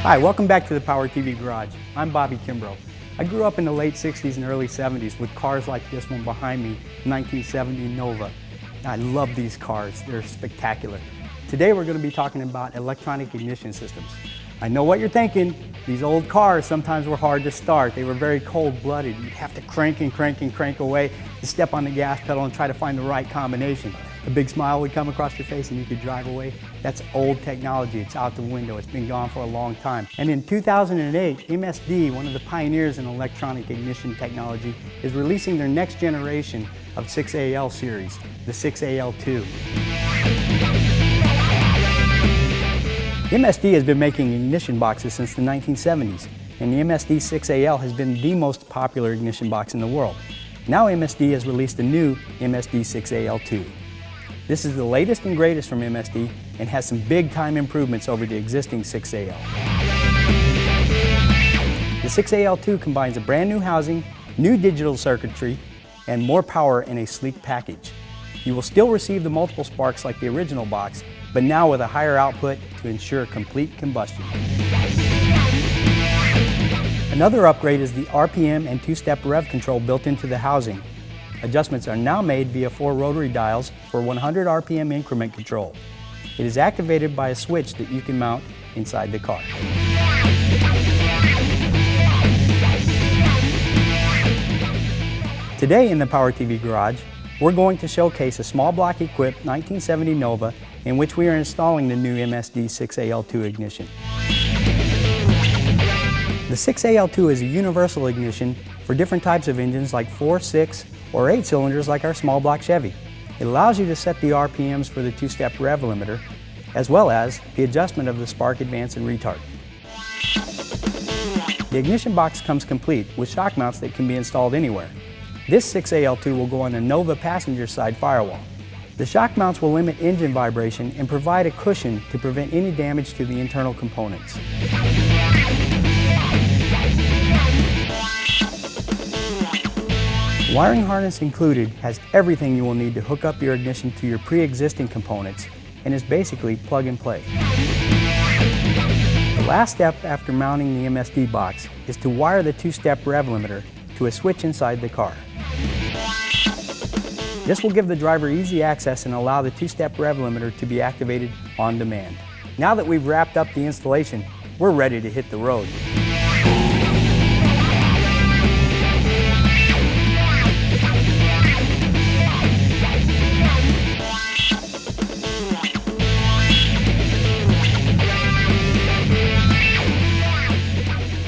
Hi, welcome back to the Power TV Garage. I'm Bobby Kimbrough. I grew up in the late 60s and early 70s with cars like this one behind me, 1970 Nova. I love these cars, they're spectacular. Today we're going to be talking about electronic ignition systems. I know what you're thinking, these old cars sometimes were hard to start. They were very cold-blooded. You'd have to crank and crank and crank away to step on the gas pedal and try to find the right combination. A big smile would come across your face and you could drive away. That's old technology, it's out the window, it's been gone for a long time. And in 2008, MSD, one of the pioneers in electronic ignition technology, is releasing their next generation of 6AL series, the 6AL2. MSD has been making ignition boxes since the 1970s, and the MSD 6AL has been the most popular ignition box in the world. Now MSD has released a new MSD 6AL2. This is the latest and greatest from MSD and has some big-time improvements over the existing 6AL. The 6AL2 combines a brand new housing, new digital circuitry, and more power in a sleek package. You will still receive the multiple sparks like the original box, but now with a higher output to ensure complete combustion. Another upgrade is the RPM and two-step rev control built into the housing. Adjustments are now made via 4 rotary dials for 100 RPM increment control. It is activated by a switch that you can mount inside the car. Today in the Power TV Garage, we're going to showcase a small block equipped 1970 Nova in which we are installing the new MSD 6AL2 ignition. The 6AL2 is a universal ignition for different types of engines like 4, 6, or 8 cylinders like our small block Chevy. It allows you to set the RPMs for the two-step rev limiter, as well as the adjustment of the spark advance and retard. The ignition box comes complete with shock mounts that can be installed anywhere. This 6AL2 will go on the Nova passenger side firewall. The shock mounts will limit engine vibration and provide a cushion to prevent any damage to the internal components. Wiring harness included has everything you will need to hook up your ignition to your pre-existing components and is basically plug and play. The last step after mounting the MSD box is to wire the two-step rev limiter to a switch inside the car. This will give the driver easy access and allow the two-step rev limiter to be activated on demand. Now that we've wrapped up the installation, we're ready to hit the road.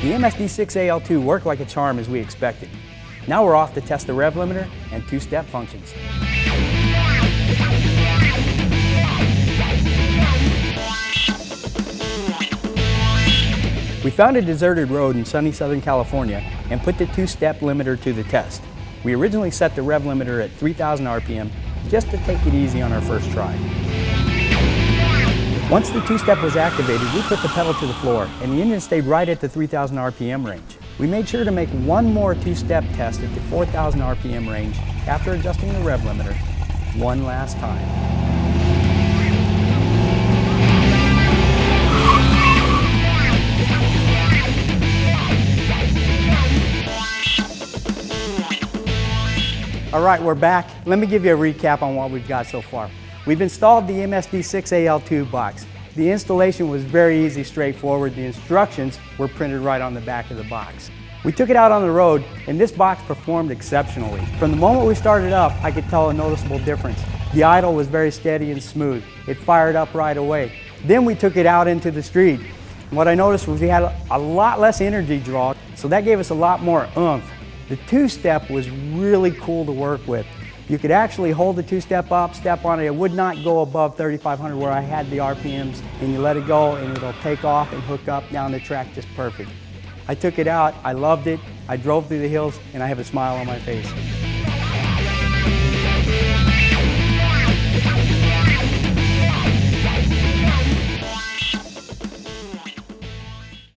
The MSD 6AL2 worked like a charm as we expected. Now we're off to test the rev limiter and two-step functions. We found a deserted road in sunny Southern California and put the two-step limiter to the test. We originally set the rev limiter at 3,000 RPM just to take it easy on our first try. Once the two-step was activated, we put the pedal to the floor and the engine stayed right at the 3,000 RPM range. We made sure to make one more two-step test at the 4,000 RPM range after adjusting the rev limiter one last time. All right, we're back. Let me give you a recap on what we've got so far. We've installed the MSD 6AL2 box. The installation was very easy, straightforward. The instructions were printed right on the back of the box. We took it out on the road and this box performed exceptionally. From the moment we started up, I could tell a noticeable difference. The idle was very steady and smooth. It fired up right away. Then we took it out into the street. What I noticed was we had a lot less energy draw, so that gave us a lot more oomph. The two-step was really cool to work with. You could actually hold the two-step up, step on it. It would not go above 3,500 where I had the RPMs, and you let it go and it'll take off and hook up down the track just perfect. I took it out, I loved it, I drove through the hills, and I have a smile on my face.